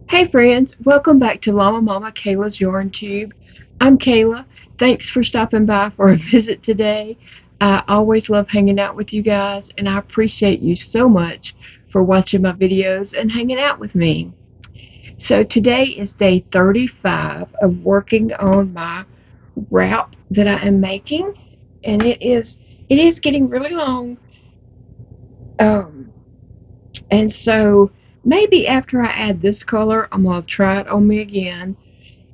Hey friends, welcome back to Llama Mama Kayla's Yarn Tube. I'm Kayla. Thanks for stopping by for a visit today. I always love hanging out with you guys, and I appreciate you so much for watching my videos and hanging out with me. So today is day 35 of working on my wrap that I am making, and it is getting really long. Um, and so maybe after I add this color, I'm gonna try it on me again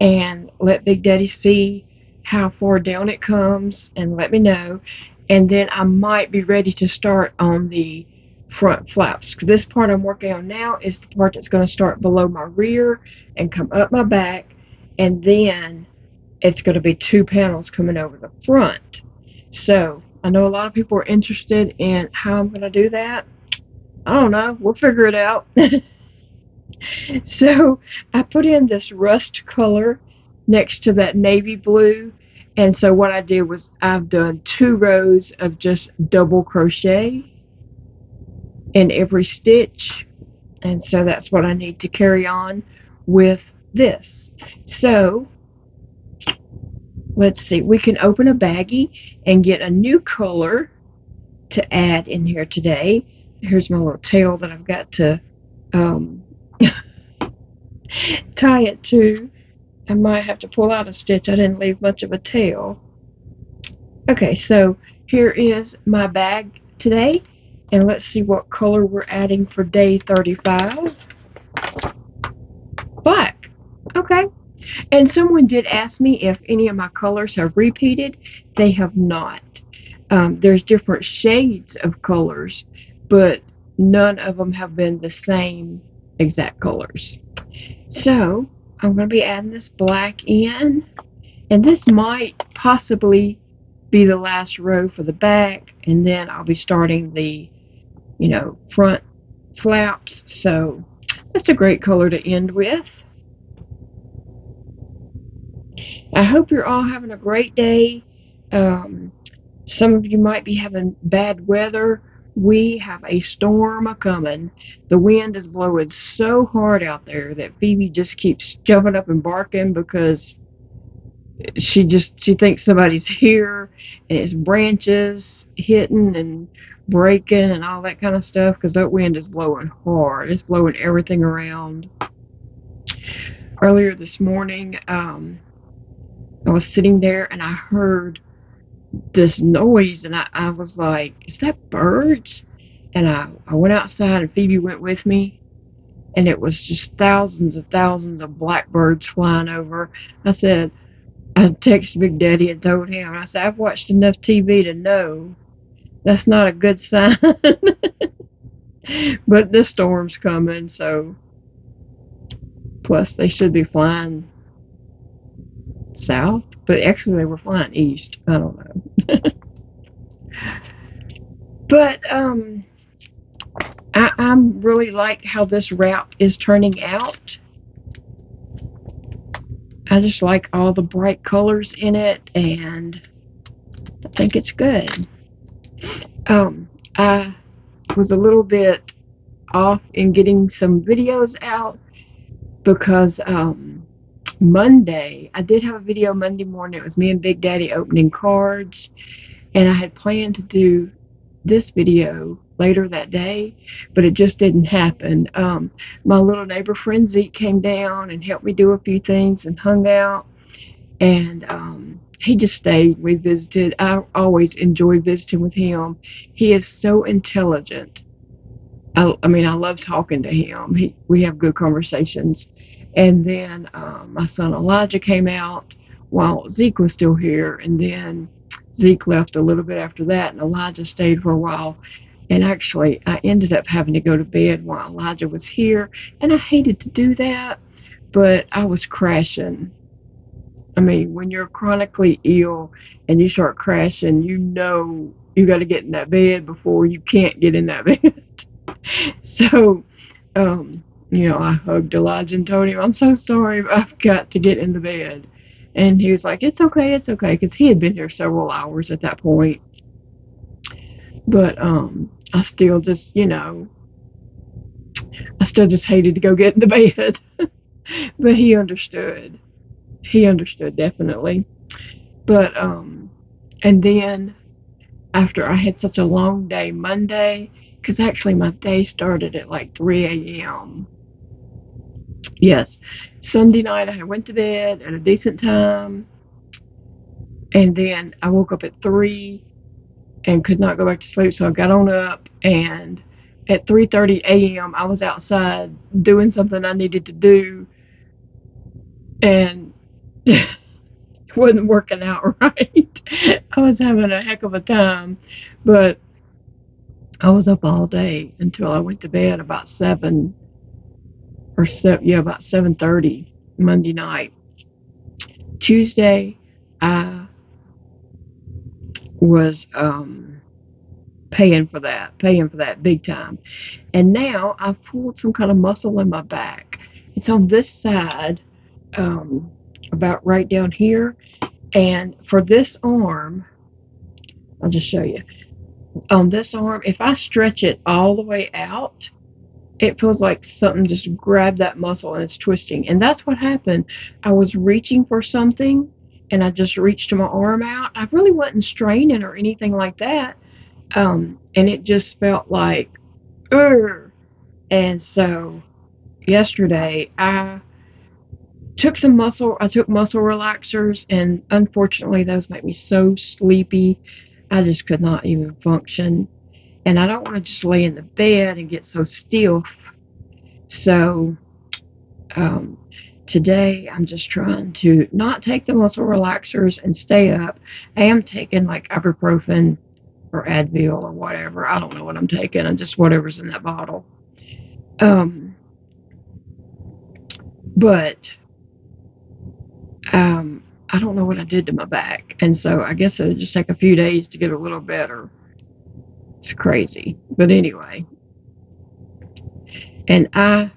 and let Big Daddy see how far down it comes and let me know. And then I might be ready to start on the front flaps. This part I'm working on now is the part that's going to start below my rear and come up my back, and then it's going to be two panels coming over the front. So I know a lot of people are interested in how I'm going to do that. I don't know. We'll figure it out. So I put in this rust color next to that navy blue. And so what I did was I've done 2 rows of just double crochet in every stitch. And so that's what I need to carry on with this. So let's see, we can open a baggie and get a new color to add in here today. Here's my little tail that I've got to um, tie it to. I might have to pull out a stitch. I didn't leave much of a tail. Okay, so here is my bag today, and let's see what color we're adding for day 35. Black. Okay. And someone did ask me if any of my colors have repeated. They have not. There's different shades of colors, but none of them have been the same exact colors. So I'm going to be adding this black in, and this might possibly be the last row for the back, and then I'll be starting the front flaps. So that's a great color to end with. I hope you're all having a great day. Some of you might be having bad weather. We have a storm a coming. The wind is blowing so hard out there that Phoebe just keeps jumping up and barking because she thinks somebody's here, and it's branches hitting and breaking and all that kind of stuff because that wind is blowing hard. It's blowing everything around. Earlier this morning, I was sitting there and I heard this noise, and I was like, is that birds? And I went outside, and Phoebe went with me, and it was just thousands of blackbirds flying over. I texted Big Daddy and told him, I said, I've watched enough TV to know that's not a good sign. But this storm's coming, so plus they should be flying south, but actually they were flying east. I don't know. But I'm really like how this wrap is turning out. I just like all the bright colors in it, and I think it's good. I was a little bit off in getting some videos out because Monday, I did have a video Monday morning. It was me and Big Daddy opening cards, and I had planned to do this video later that day, but it just didn't happen. My little neighbor friend Zeke came down and helped me do a few things and hung out, and he just stayed. We visited. I always enjoy visiting with him. He is so intelligent. I mean, I love talking to him. We have good conversations. And then my son Elijah came out while Zeke was still here, and then Zeke left a little bit after that, and Elijah stayed for a while. And actually, I ended up having to go to bed while Elijah was here, and I hated to do that, but I was crashing. I mean, when you're chronically ill and you start crashing, you got to get in that bed before you can't get in that bed. So, I hugged Elijah and told him, I'm so sorry, but I've got to get in the bed. And he was like, it's okay, because he had been here several hours at that point. But I still just hated to go get in the bed. But he understood. He understood definitely. But and then after I had such a long day Monday, because actually my day started at like 3 a.m. Yes, Sunday night I went to bed at a decent time, and then I woke up at 3 and could not go back to sleep, so I got on up, and at 3:30 a.m. I was outside doing something I needed to do, and it wasn't working out right. I was having a heck of a time, but I was up all day until I went to bed about 7:30 Monday night. Tuesday, I was paying for that big time. And now I've pulled some kind of muscle in my back. It's on this side, about right down here. And for this arm, I'll just show you. On this arm, if I stretch it all the way out, it feels like something just grabbed that muscle and it's twisting. And that's what happened. I was reaching for something and I just reached my arm out. I really wasn't straining or anything like that. And it just felt like, ugh. And so yesterday I took muscle relaxers, and unfortunately those make me so sleepy. I just could not even function. And I don't want to just lay in the bed and get so stiff. So today I'm just trying to not take the muscle relaxers and stay up. I am taking like ibuprofen or Advil or whatever. I don't know what I'm taking. I'm just whatever's in that bottle. But I don't know what I did to my back, and so I guess it'll just take a few days to get a little better. It's crazy, but anyway. And I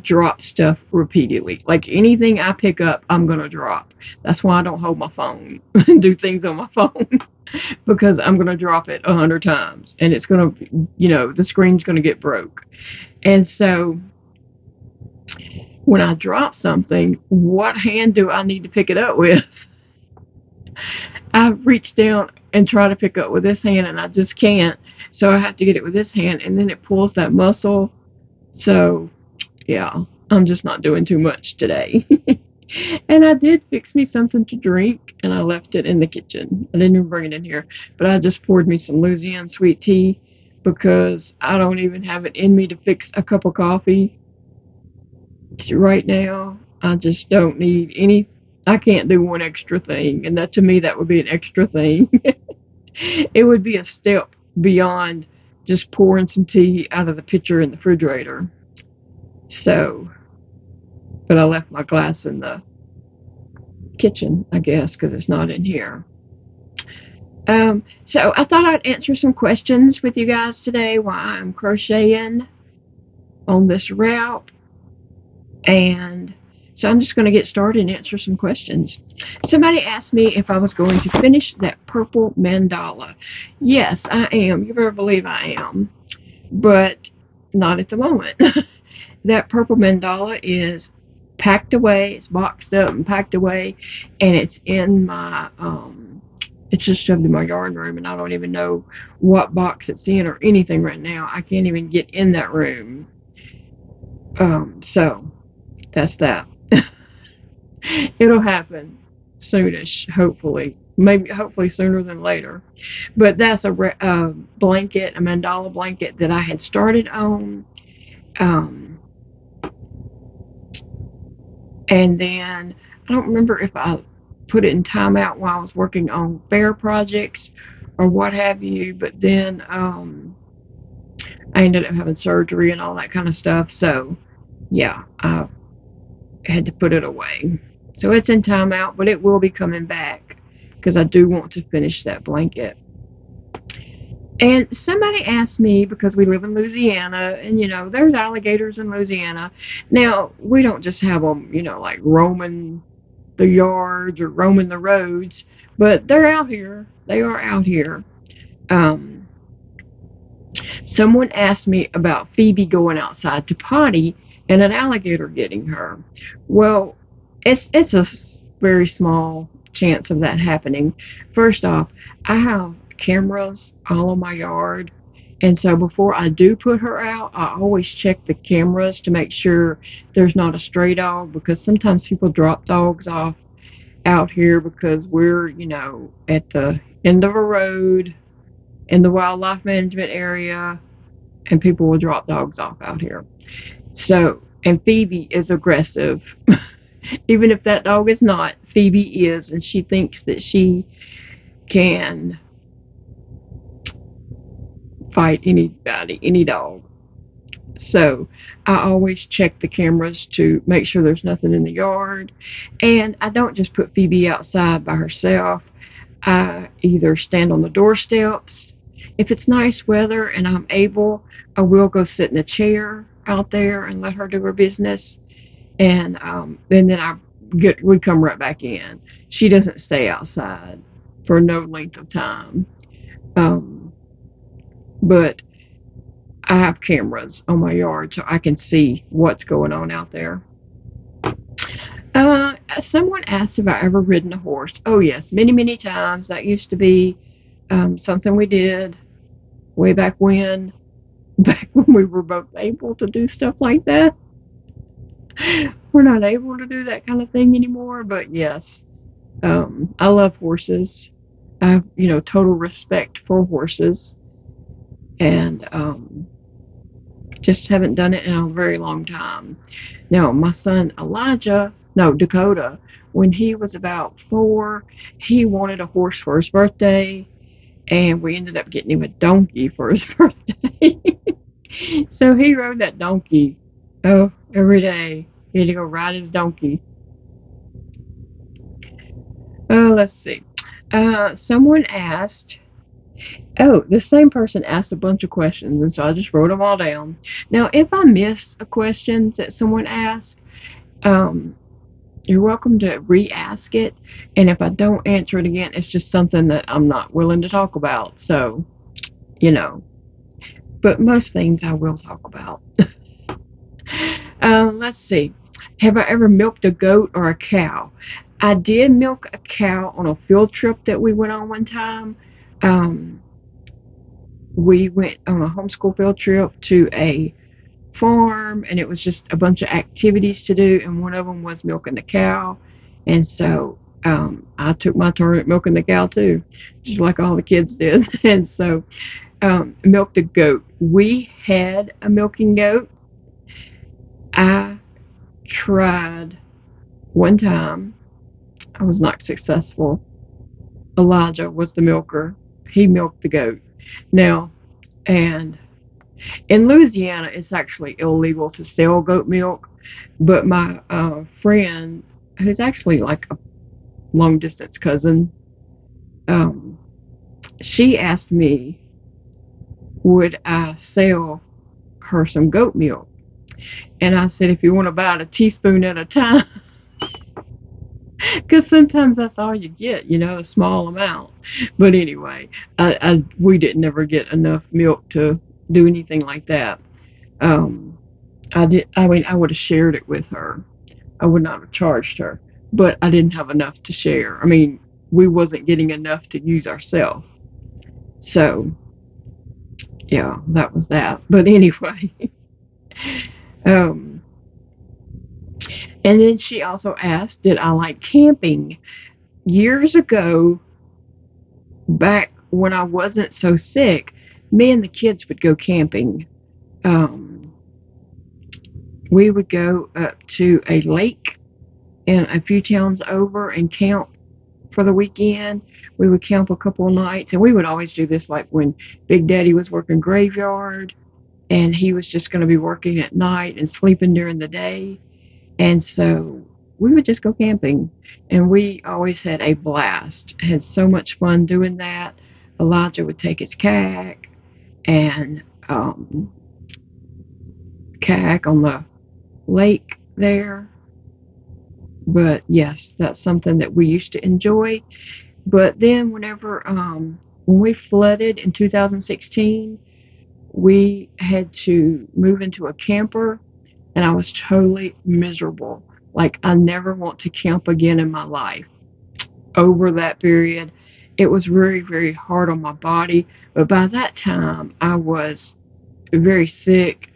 drop stuff repeatedly. Like anything I pick up, I'm gonna drop. That's why I don't hold my phone and do things on my phone because I'm gonna drop it 100 times, and it's gonna, the screen's gonna get broke. And so when I drop something, what hand do I need to pick it up with? I reach down and try to pick up with this hand, and I just can't. So I have to get it with this hand, and then it pulls that muscle. So, yeah, I'm just not doing too much today. And I did fix me something to drink, and I left it in the kitchen. I didn't even bring it in here, but I just poured me some Louisiana sweet tea because I don't even have it in me to fix a cup of coffee right now. I just don't need any. I can't do one extra thing, and that to me that would be an extra thing. It would be a step beyond just pouring some tea out of the pitcher in the refrigerator. So, but I left my glass in the kitchen, I guess, because it's not in here. So I thought I'd answer some questions with you guys today while I'm crocheting on this route. And so I'm just going to get started and answer some questions. Somebody asked me if I was going to finish that purple mandala. Yes, I am. You better believe I am. But not at the moment. That purple mandala is packed away. It's boxed up and packed away. And it's in my, it's just shoved in my yarn room. And I don't even know what box it's in or anything right now. I can't even get in that room. So that's that. It'll happen soonish, hopefully. Hopefully sooner than later. But that's a blanket, a mandala blanket that I had started on. And then I don't remember if I put it in timeout while I was working on fair projects or what have you. But then I ended up having surgery and all that kind of stuff. So yeah, I had to put it away. So it's in timeout, but it will be coming back because I do want to finish that blanket. And somebody asked me, because we live in Louisiana, and there's alligators in Louisiana. Now, we don't just have them, like roaming the yards or roaming the roads, but they're out here. They are out here. Someone asked me about Phoebe going outside to potty and an alligator getting her. Well, it's a very small chance of that happening. First off, I have cameras all in my yard, and so before I do put her out, I always check the cameras to make sure there's not a stray dog, because sometimes people drop dogs off out here because we're, at the end of a road in the wildlife management area, and people will drop dogs off out here. So, and Phoebe is aggressive. Even if that dog is not, Phoebe is, and she thinks that she can fight anybody, any dog. So I always check the cameras to make sure there's nothing in the yard. And I don't just put Phoebe outside by herself. I either stand on the doorsteps. If it's nice weather and I'm able, I will go sit in a chair out there and let her do her business. And then we come right back in. She doesn't stay outside for no length of time. But I have cameras on my yard so I can see what's going on out there. Someone asked if I ever ridden a horse. Oh yes, many, many times. That used to be something we did way back when we were both able to do stuff like that. We're not able to do that kind of thing anymore, but yes, I love horses. I have, total respect for horses, and just haven't done it in a very long time. Now, my son Dakota, when he was about 4, he wanted a horse for his birthday, and we ended up getting him a donkey for his birthday. So he rode that donkey, every day. He had to go ride his donkey. Let's see. Someone asked, the same person asked a bunch of questions, and so I just wrote them all down. Now, if I miss a question that someone asked, you're welcome to re-ask it, and if I don't answer it again, it's just something that I'm not willing to talk about, so, but most things I will talk about. Let's see. Have I ever milked a goat or a cow? I did milk a cow on a field trip that we went on one time. We went on a homeschool field trip to a farm, and it was just a bunch of activities to do, and one of them was milking the cow. And so I took my turn at milking the cow too, just like all the kids did. And so milked a goat. We had a milking goat. I tried one time. I was not successful. Elijah was the milker. He milked the goat. Now, and in Louisiana, it's actually illegal to sell goat milk, but my friend, who's actually like a long distance cousin, she asked me, would I sell her some goat milk? And I said, if you want to buy it a teaspoon at a time, because sometimes that's all you get, a small amount. But anyway, we didn't ever get enough milk to do anything like that. I would have shared it with her. I would not have charged her, but I didn't have enough to share. I mean, we wasn't getting enough to use ourselves. So, yeah, that was that. But anyway, and then she also asked, did I like camping? Years ago, back when I wasn't so sick, me and the kids would go camping. We would go up to a lake and a few towns over and camp for the weekend. We would camp a couple of nights, and we would always do this like when Big Daddy was working graveyard and he was just going to be working at night and sleeping during the day. And so we would just go camping, and we always had a blast. Had so much fun doing that. Elijah would take his kayak and kayak on the lake there. But yes, that's something that we used to enjoy. But then when we flooded in 2016, we had to move into a camper, and I was totally miserable. Like, I never want to camp again in my life. Over that period, it was very, very hard on my body. But by that time, I was very sick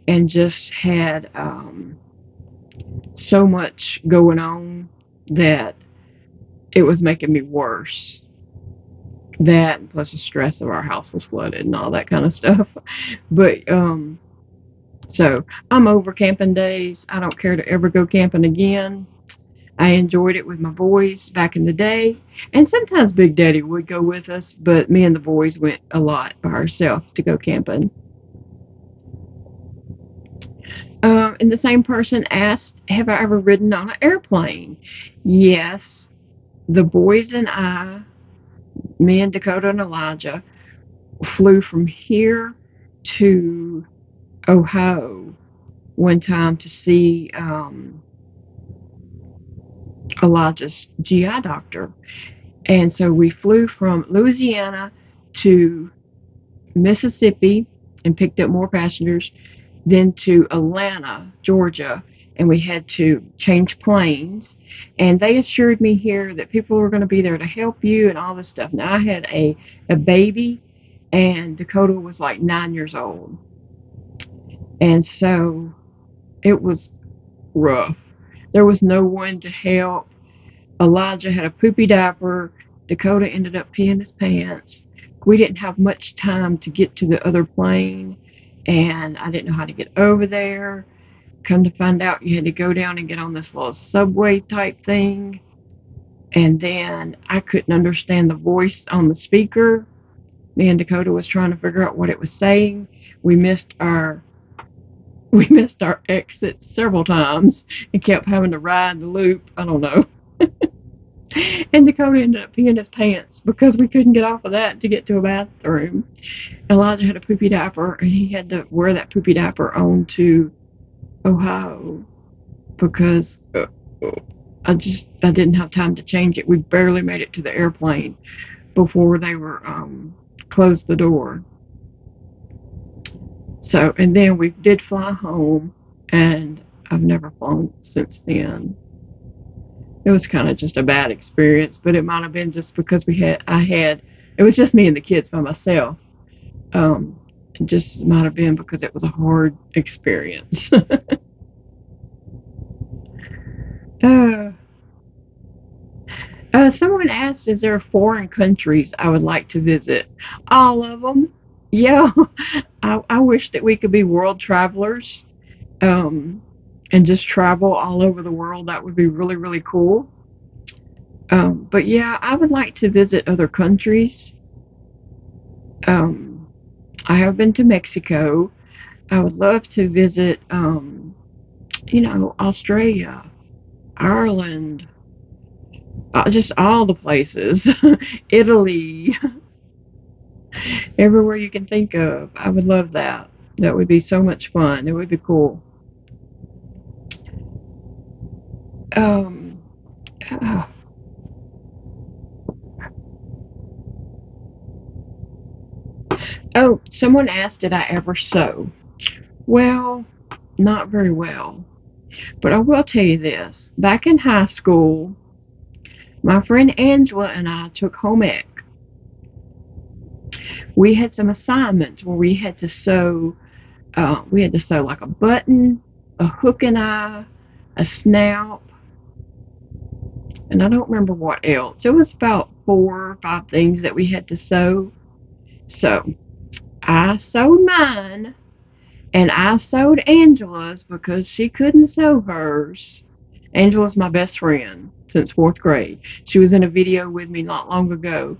and just had so much going on that it was making me worse. That plus the stress of our house was flooded and all that kind of stuff. But so I'm over camping days. I don't care to ever go camping again. I enjoyed it with my boys back in the day, and sometimes Big Daddy would go with us, but me and the boys went a lot by ourselves to go camping. And the same person asked, have I ever ridden on an airplane? Yes. The boys and I, me and Dakota and Elijah, flew from here to Ohio one time to see Elijah's GI doctor. And so we flew from Louisiana to Mississippi and picked up more passengers, then to Atlanta, Georgia, and we had to change planes. And they assured me here that people were going to be there to help you and all this stuff. Now, I had a baby, and Dakota was like 9 years old. And so it was rough. There was no one to help. Elijah had a poopy diaper. Dakota ended up peeing his pants. We didn't have much time to get to the other plane, and I didn't know how to get over there. Come to find out, you had to go down and get on this little subway type thing, and then I couldn't understand the voice on the speaker. Me and Dakota was trying to figure out what it was saying. We missed our exit several times and kept having to ride the loop. I don't know. And Dakota ended up peeing his pants because we couldn't get off of that to get to a bathroom. Elijah had a poopy diaper, and he had to wear that poopy diaper on to Ohio because I didn't have time to change it. We barely made it to the airplane before they were closed the door. So, and then we did fly home, and I've never flown since then. It was kind of just a bad experience, but it might have been just because it was just me and the kids by myself. It just might have been because it was a hard experience. Someone asked, is there foreign countries I would like to visit? All of them. Yeah, I wish that we could be world travelers. And just travel all over the world. That would be really, really cool. But yeah, I would like to visit other countries. I have been to Mexico. I would love to visit, Australia, Ireland, just all the places, Italy, everywhere you can think of. I would love that. That would be so much fun. It would be cool. Oh, someone asked, did I ever sew? Well, not very well. But I will tell you this. Back in high school, my friend Angela and I took home ec. We had some assignments where we had to sew. We had to sew like a button, a hook and eye, a snout, and I don't remember what else. It was about 4 or 5 things that we had to sew. So I sewed mine, and I sewed Angela's because she couldn't sew hers. Angela's my best friend since 4th grade. She was in a video with me not long ago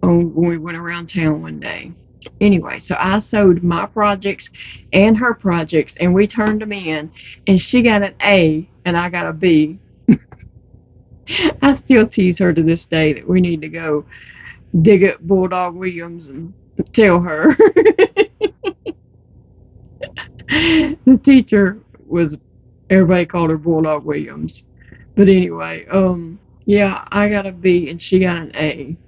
when we went around town one day. Anyway, so I sewed my projects and her projects, and we turned them in, and she got an A, and I got a B. I still tease her to this day that we need to go dig up Bulldog Williams and tell her. The teacher everybody called her Bulldog Williams. But anyway, yeah, I got a B and she got an A.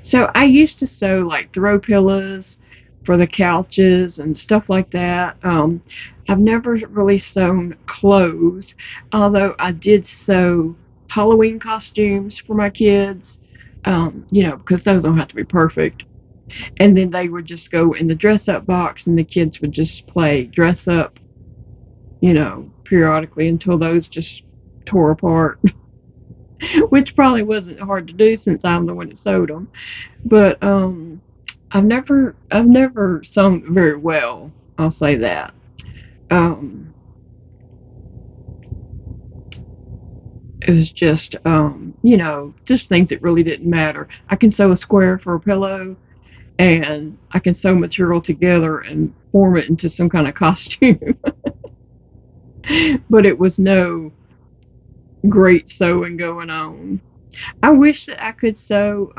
So I used to sew like throw pillows for the couches and stuff like that. I've never really sewn clothes, although I did sew Halloween costumes for my kids, because those don't have to be perfect. And then they would just go in the dress up box, and the kids would just play dress up, periodically until those just tore apart, which probably wasn't hard to do since I'm the one that sewed them. But I've never sewn very well. I'll say that. Um, it was just things that really didn't matter. I can sew a square for a pillow, and I can sew material together and form it into some kind of costume. But it was no great sewing going on. I wish that I could sew.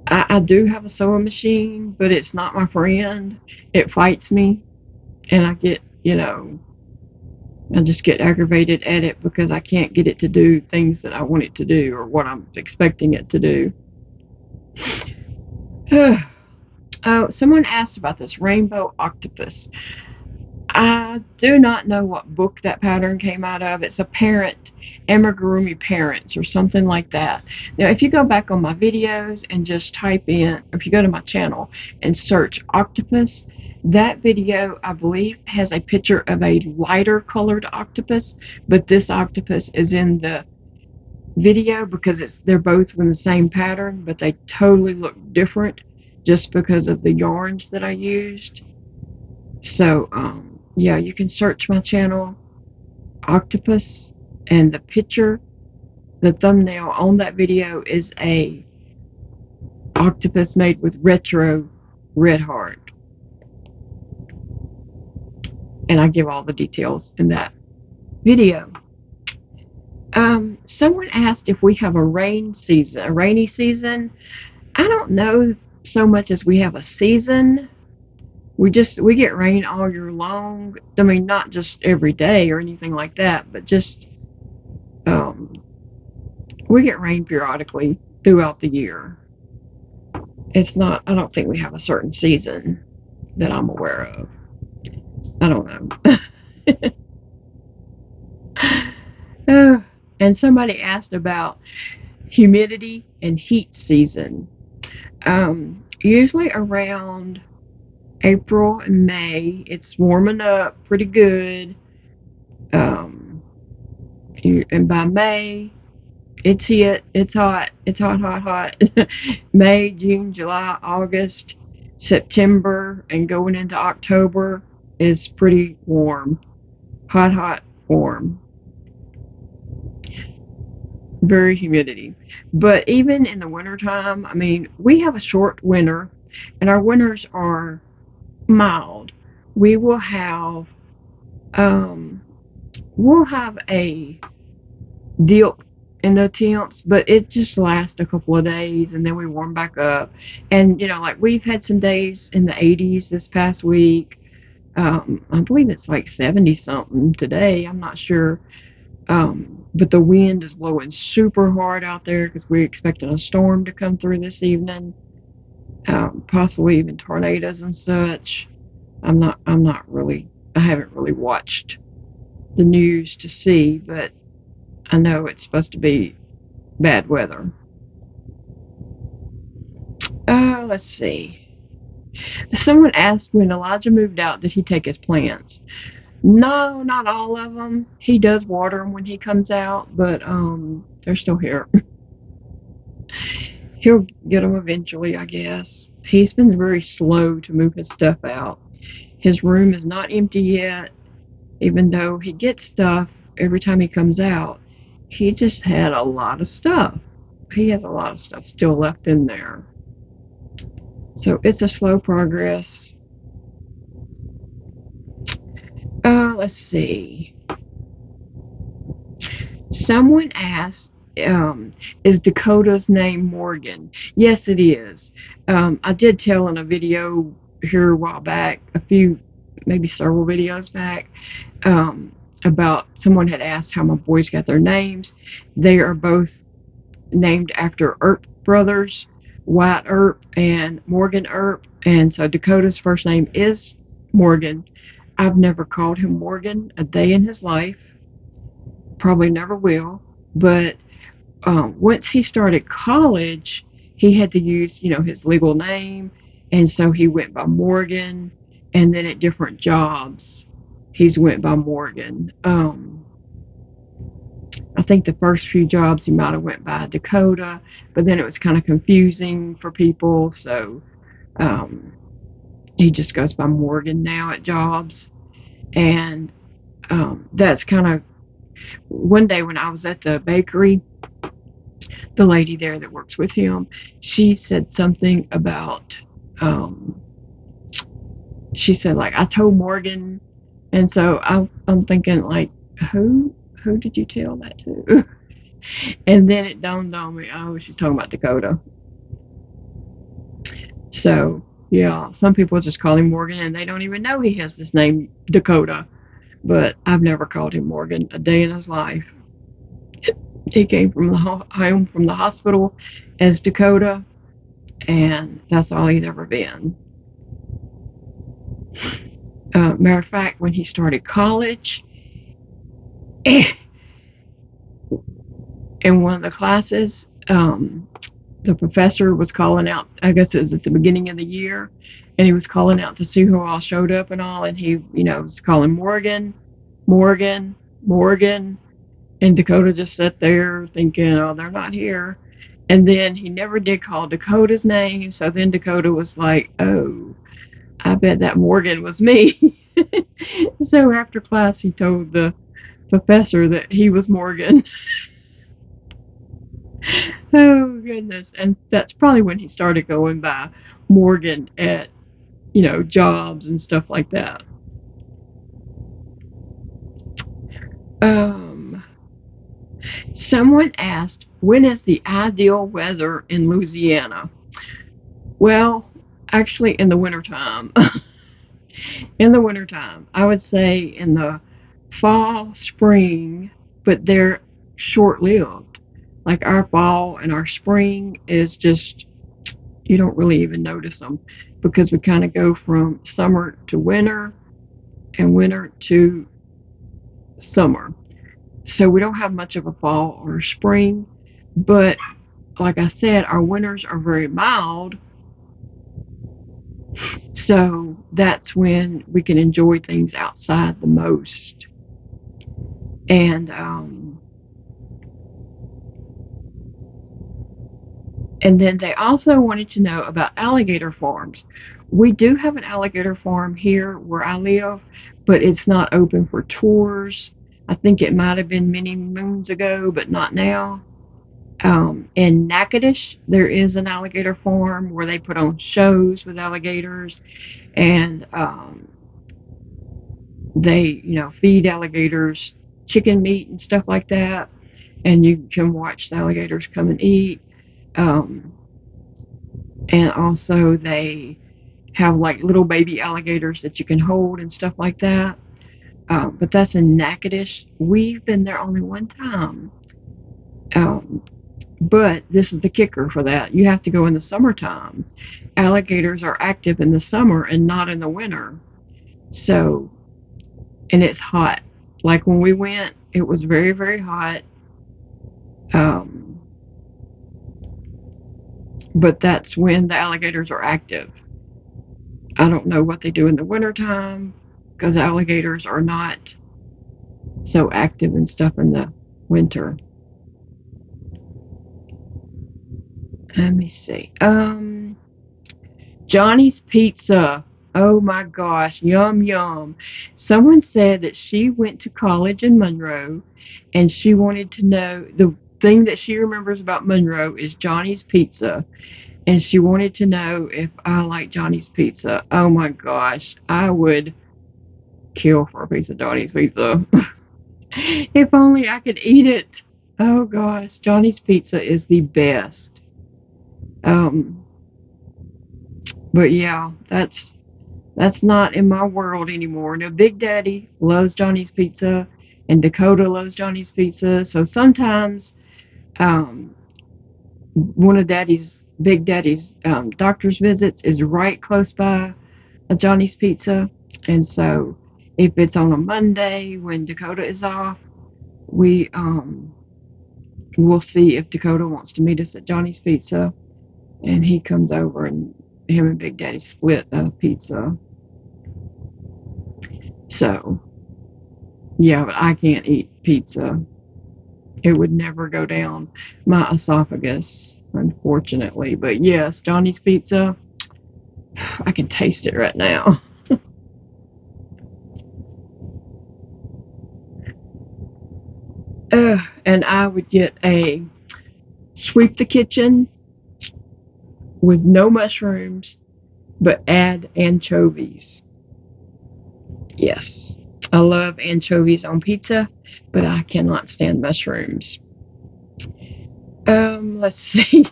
I do have a sewing machine, but it's not my friend. It fights me, and I just get aggravated at it because I can't get it to do things that I want it to do or what I'm expecting it to do. Oh, someone asked about this rainbow octopus. I do not know what book that pattern came out of. It's a parent, Amigurumi Parents or something like that. Now, if you go back on my videos and just type in, if you go to my channel and search octopus, that video, I believe, has a picture of a lighter colored octopus, but this octopus is in the video because they're both in the same pattern, but they totally look different just because of the yarns that I used. So, yeah, you can search my channel, octopus, and the thumbnail on that video is a octopus made with retro red heart. And I give all the details in that video. Someone asked if we have a rainy season. I don't know so much as we have a season. We get rain all year long. I mean, not just every day or anything like that, but just we get rain periodically throughout the year. I don't think we have a certain season that I'm aware of. I don't know. And somebody asked about humidity and heat season. Usually around April and May, it's warming up pretty good. And by May, it's hot. It's hot. May, June, July, August, September, and going into October is pretty warm. Hot, warm. Very humidity. But even in the wintertime, I mean, we have a short winter, and our winters are mild. We will have a dip in the temps, but it just lasts a couple of days, and then we warm back up. And like we've had some days in the 80s this past week. I believe it's like 70 something today. I'm not sure. But the wind is blowing super hard out there because we're expecting a storm to come through this evening. Possibly even tornadoes and such. I haven't really watched the news to see, but I know it's supposed to be bad weather. Let's see. Someone asked when Elijah moved out, did he take his plants? No, not all of them. He does water them when he comes out, but they're still here. He'll get them eventually, I guess. He's been very slow to move his stuff out. His room is not empty yet, even though he gets stuff every time he comes out. He just had a lot of stuff. He has a lot of stuff still left in there. So it's a slow progress. Let's see. Someone asked, is Dakota's name Morgan? Yes, it is. I did tell in a video here a while back, maybe several videos back, about someone had asked how my boys got their names. They are both named after Earp brothers, Wyatt Earp and Morgan Earp, And so Dakota's first name is Morgan. I've never called him Morgan a day in his life. Probably never will. But once he started college, he had to use, his legal name. And so he went by Morgan. And then at different jobs, he's went by Morgan. I think the first few jobs he might have went by Dakota, but then it was kind of confusing for people. So he just goes by Morgan now at jobs. And that's kind of one day when I was at the bakery, the lady there that works with him, she said something about, she said, like, I told Morgan. And so I'm thinking, like, who did you tell that to? And then it dawned on me, oh, she's talking about Dakota. So, yeah, some people just call him Morgan and they don't even know he has this name, Dakota. But I've never called him Morgan a day in his life. He came from home from the hospital as Dakota, and that's all he's ever been. Matter of fact, when he started college, in one of the classes, the professor was calling out, I guess it was at the beginning of the year, and he was calling out to see who all showed up and all, and he, was calling Morgan, Morgan, Morgan, and Dakota just sat there thinking, oh, they're not here. And then he never did call Dakota's name, so then Dakota was like, oh, I bet that Morgan was me. So after class, he told the professor that he was Morgan. Oh, goodness. And that's probably when he started going by Morgan at, jobs and stuff like that. Someone asked, when is the ideal weather in Louisiana? Well, actually, in the wintertime. In the wintertime, I would say in the fall, spring, but they're short-lived. Like our fall and our spring is just, you don't really even notice them because we kind of go from summer to winter and winter to summer. So we don't have much of a fall or spring, but like I said, our winters are very mild. So that's when we can enjoy things outside the most. And then they also wanted to know about alligator farms. We do have an alligator farm here where I live, but it's not open for tours. I think it might have been many moons ago, but not now. In Natchitoches, there is an alligator farm where they put on shows with alligators, and they, feed alligators chicken meat and stuff like that, and you can watch the alligators come and eat. And also they have like little baby alligators that you can hold and stuff like that. But that's in Natchitoches. We've been there only one time. But this is the kicker for that. You have to go in the summertime. Alligators are active in the summer and not in the winter. So, and it's hot. Like when we went, it was very, very hot. But that's when the alligators are active. I don't know what they do in the wintertime because alligators are not so active and stuff in the winter. Let me see. Johnny's Pizza. Oh my gosh, yum yum. Someone said that she went to college in Monroe and she wanted to know, the thing that she remembers about Monroe is Johnny's Pizza. And she wanted to know if I like Johnny's Pizza. Oh my gosh, I would kill for a piece of Johnny's Pizza. If only I could eat it. Oh gosh, Johnny's Pizza is the best. But yeah, that's not in my world anymore. Now, Big Daddy loves Johnny's Pizza, and Dakota loves Johnny's Pizza. So sometimes, one of Daddy's Big Daddy's doctor's visits is right close by a Johnny's Pizza. And so if it's on a Monday when Dakota is off, we'll see if Dakota wants to meet us at Johnny's Pizza, and he comes over and him and Big Daddy split a pizza. So yeah, but I can't eat pizza. It would never go down my esophagus, unfortunately. But yes, Johnny's Pizza, I can taste it right now. And I would get a sweep the kitchen with no mushrooms, but add anchovies. Yes, I love anchovies on pizza, but I cannot stand mushrooms. Let's see.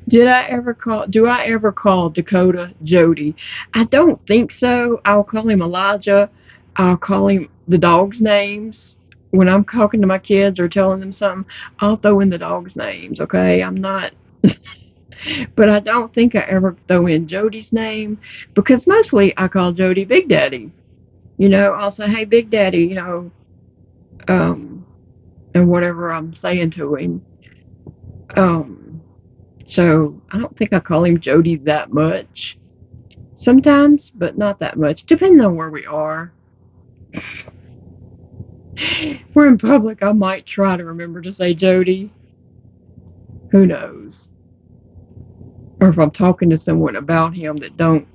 Do I ever call Dakota Jody? I don't think so. I'll call him Elijah. I'll call him the dog's names. When I'm talking to my kids or telling them something, I'll throw in the dog's names, okay? I'm not, but I don't think I ever throw in Jody's name because mostly I call Jody Big Daddy. I'll say, hey, Big Daddy, um, and whatever I'm saying to him. So I don't think I call him Jody that much. Sometimes, but not that much, depending on where we are. If we're in public, I might try to remember to say Jody. Who knows? Or if I'm talking to someone about him that don't,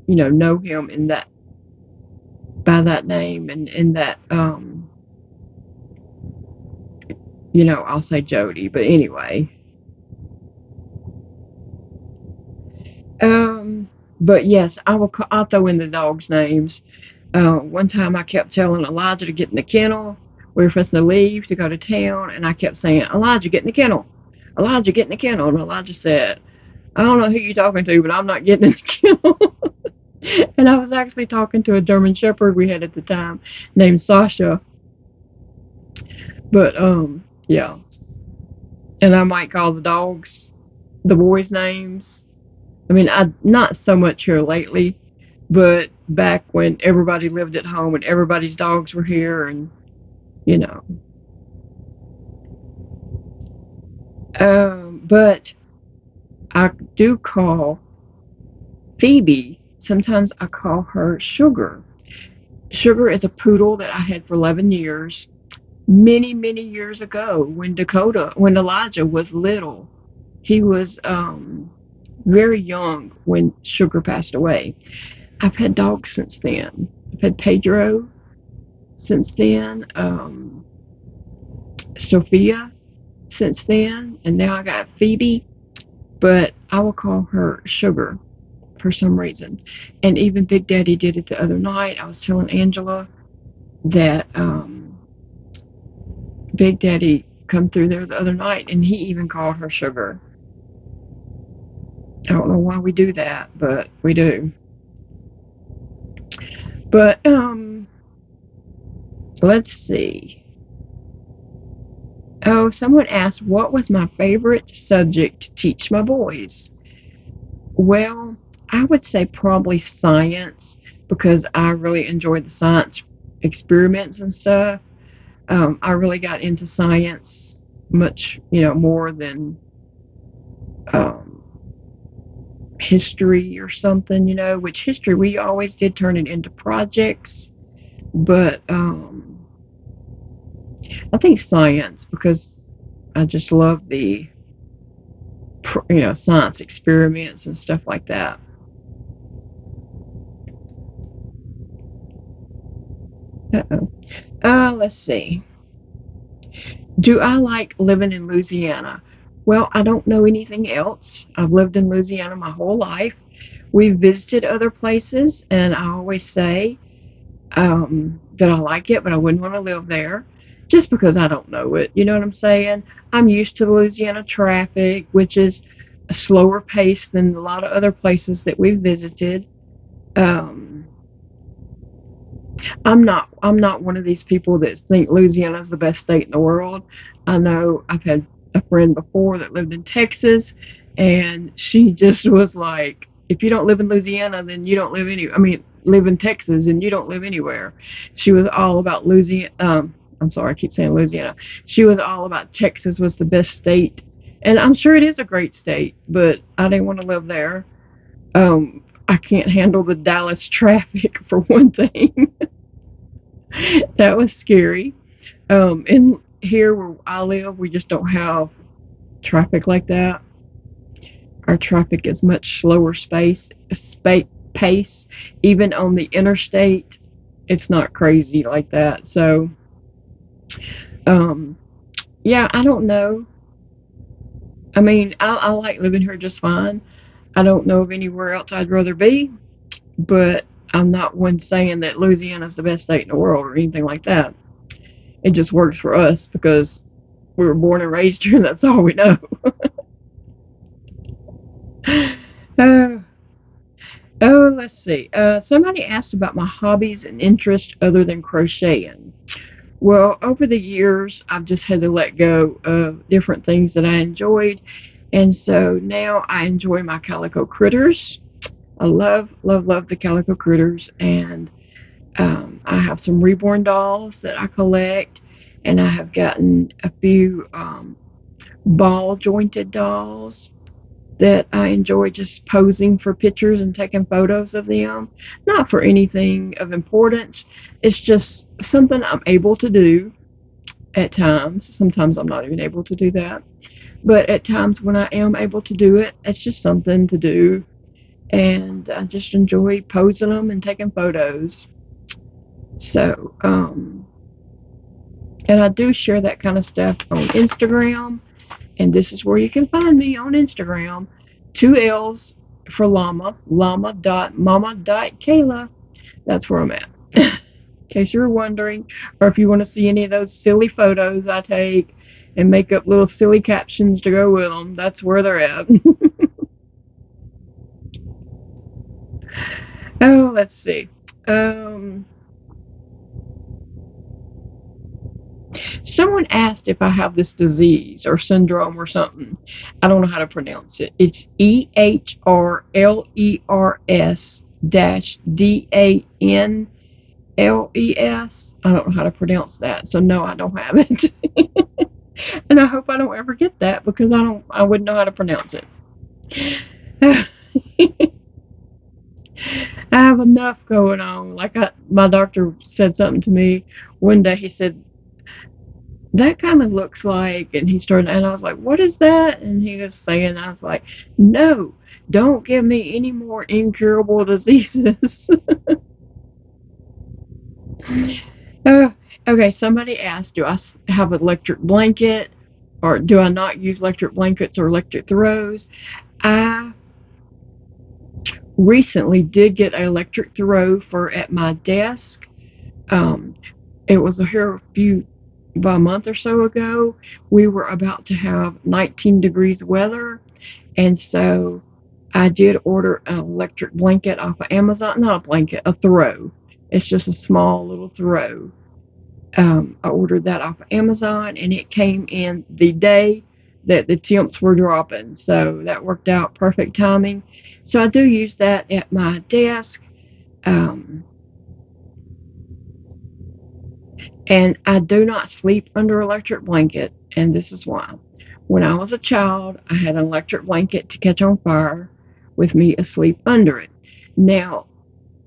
know him in that by that name and in that I'll say Jody. But anyway. But yes, I'll throw in the dogs' names. One time I kept telling Elijah to get in the kennel. We were supposed to leave to go to town, and I kept saying, Elijah, get in the kennel. Elijah, get in the kennel. And Elijah said, I don't know who you're talking to, but I'm not getting in the kennel. And I was actually talking to a German Shepherd we had at the time named Sasha. But, yeah. And I might call the boys' names. I mean, not so much here lately, but back when everybody lived at home and everybody's dogs were here, and but I do call Phoebe. Sometimes I call her Sugar. Sugar is a poodle that I had for 11 years, many, many years ago when Elijah was little. He was very young when Sugar passed away. I've had dogs since then. I've had Pedro since then, Sophia since then, and now I got Phoebe, but I will call her Sugar for some reason. And even Big Daddy did it the other night. I was telling Angela that Big Daddy come through there the other night, and he even called her Sugar. I don't know why we do that, but we do. But let's see. Oh, someone asked, what was my favorite subject to teach my boys? Well, I would say probably science, because I really enjoyed the science experiments and stuff. I really got into science much, more than history or something, which history we always did turn it into projects. But I think science, because I just love the science experiments and stuff like that. Let's see. Do I like living in Louisiana? Well, I don't know anything else. I've lived in Louisiana my whole life. We've visited other places, and I always say that I like it, but I wouldn't want to live there just because I don't know it. You know what I'm saying? I'm used to the Louisiana traffic, which is a slower pace than a lot of other places that we've visited. I'm not one of these people that think Louisiana is the best state in the world. I know I've had a friend before that lived in Texas, and she just was like, if you don't live in Louisiana, then you don't live I mean, live in Texas, and you don't live anywhere. She was all about Louisiana. I'm sorry, I keep saying Louisiana. She was all about Texas was the best state, and I'm sure it is a great state, but I didn't want to live there. I can't handle the Dallas traffic for one thing. That was scary. And here where I live, we just don't have traffic like that. Our traffic is much slower pace. Even on the interstate, it's not crazy like that. So, um, yeah, I don't know. I mean, I like living here just fine. I don't know of anywhere else I'd rather be, but I'm not one saying that Louisiana's the best state in the world or anything like that. It just works for us because we were born and raised here, and that's all we know. uh, let's see. Somebody asked about my hobbies and interests other than crocheting. Well, over the years, I've just had to let go of different things that I enjoyed, and so now I enjoy my calico critters. I love, love, love the calico critters, and I have some reborn dolls that I collect, and I have gotten a few ball jointed dolls that I enjoy just posing for pictures and taking photos of them. Not for anything of importance. It's just something I'm able to do at times. Sometimes I'm not even able to do that. But at times when I am able to do it, it's just something to do. And I just enjoy posing them and taking photos. So, and I do share that kind of stuff on Instagram. And this is where you can find me on Instagram. 2 L's for llama, llama.mama.kayla. That's where I'm at. In case you're wondering, or if you want to see any of those silly photos I take and make up little silly captions to go with them, that's where they're at. Oh, let's see. Someone asked if I have this disease or syndrome or something. I don't know how to pronounce it. It's EHRLERS-DANLES. I don't know how to pronounce that, so no, I don't have it. And I hope I don't ever get that because I wouldn't know how to pronounce it. I have enough going on. Like my doctor said something to me one day. He said, that kind of looks like, and he started, and I was like, what is that? And he was saying, I was like, no, don't give me any more incurable diseases. Okay, somebody asked, do I have an electric blanket, or do I not use electric blankets or electric throws? I recently did get an electric throw for at my desk. It was here about a month or so ago. We were about to have 19 degrees weather, and so I did order an electric blanket off of Amazon. Not a blanket, a throw. It's just a small little throw. I ordered that off of Amazon, and it came in the day that the temps were dropping, so that worked out perfect timing. So I do use that at my desk. And I do not sleep under an electric blanket, and this is why. When I was a child, I had an electric blanket to catch on fire with me asleep under it. Now,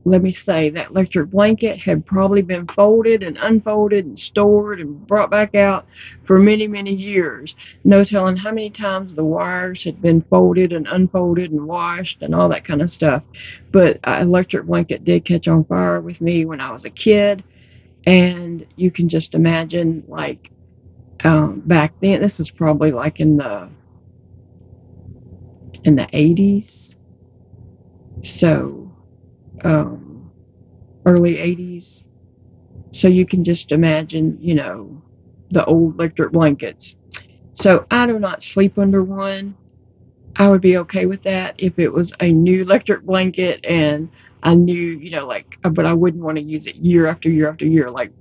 let me say that electric blanket had probably been folded and unfolded and stored and brought back out for many, many years. No telling how many times the wires had been folded and unfolded and washed and all that kind of stuff. But an electric blanket did catch on fire with me when I was a kid. And you can just imagine, like, back then, this was probably like in the 80s, so early 80s. So you can just imagine, the old electric blankets. So I do not sleep under one. I would be okay with that if it was a new electric blanket and I knew, but I wouldn't want to use it year after year after year, like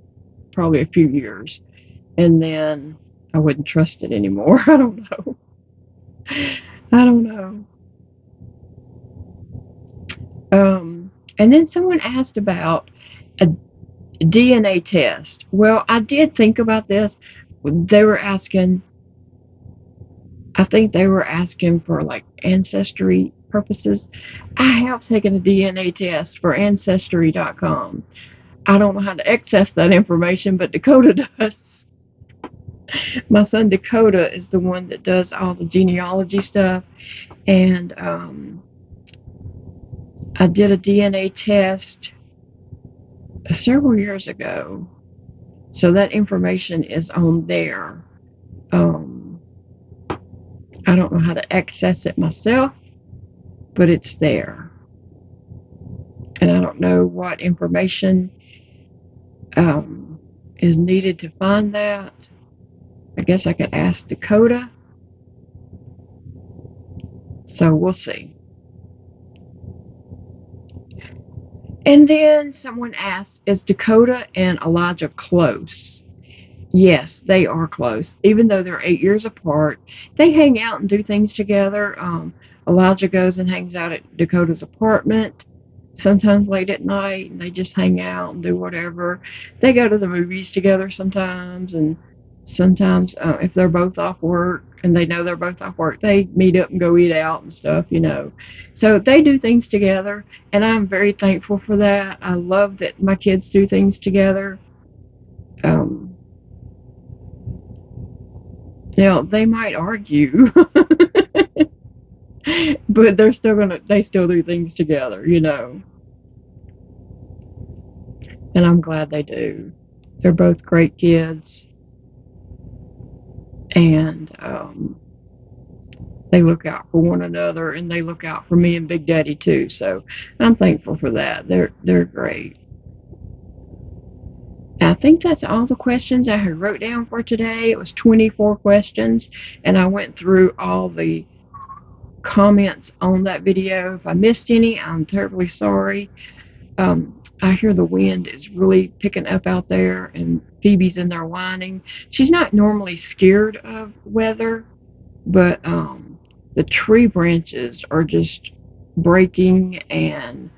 probably a few years. And then I wouldn't trust it anymore. I don't know. I don't know. And then someone asked about a DNA test. Well, I did think about this. They were asking, I think they were asking for like ancestry purposes. I have taken a DNA test for Ancestry.com. I don't know how to access that information, but Dakota does. My son Dakota is the one that does all the genealogy stuff, and I did a DNA test several years ago, so that information is on there. I don't know how to access it myself, but it's there. And I don't know what information is needed to find that. I guess I could ask Dakota. So we'll see. And then someone asked, is Dakota and Elijah close? Yes, they are close. Even though they're 8 years apart, they hang out and do things together. Elijah goes and hangs out at Dakota's apartment, sometimes late at night, and they just hang out and do whatever. They go to the movies together sometimes, and sometimes if they're both off work and they know they're both off work, they meet up and go eat out and stuff, you know. So they do things together, and I'm very thankful for that. I love that my kids do things together. Now they might argue, but they still do things together, you know. And I'm glad they do. They're both great kids, and they look out for one another, and they look out for me and Big Daddy too. So I'm thankful for that. They're great. I think that's all the questions I had wrote down for today. It was 24 questions, and I went through all the comments on that video. If I missed any, I'm terribly sorry. I hear the wind is really picking up out there, and Phoebe's in there whining. She's not normally scared of weather, but the tree branches are just breaking and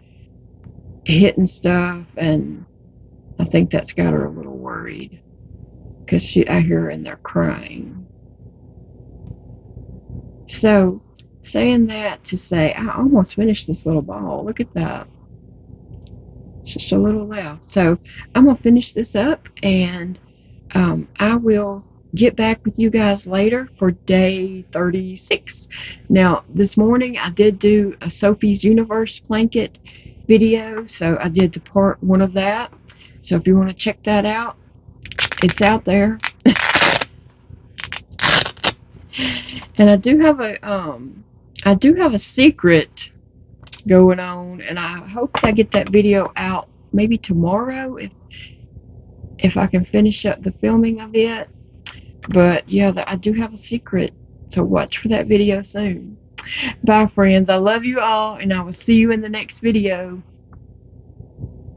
hitting stuff, and I think that's got her a little worried, because I hear her in there crying. So, saying that to say, I almost finished this little ball. Look at that. It's just a little left. So, I'm going to finish this up, and I will get back with you guys later for day 36. Now, this morning I did do a Sophie's Universe blanket video, so I did the part 1 of that. So if you want to check that out, it's out there. And I do have a secret going on, and I hope I get that video out maybe tomorrow if I can finish up the filming of it. But yeah, I do have a secret, so watch for that video soon. Bye, friends. I love you all, and I will see you in the next video.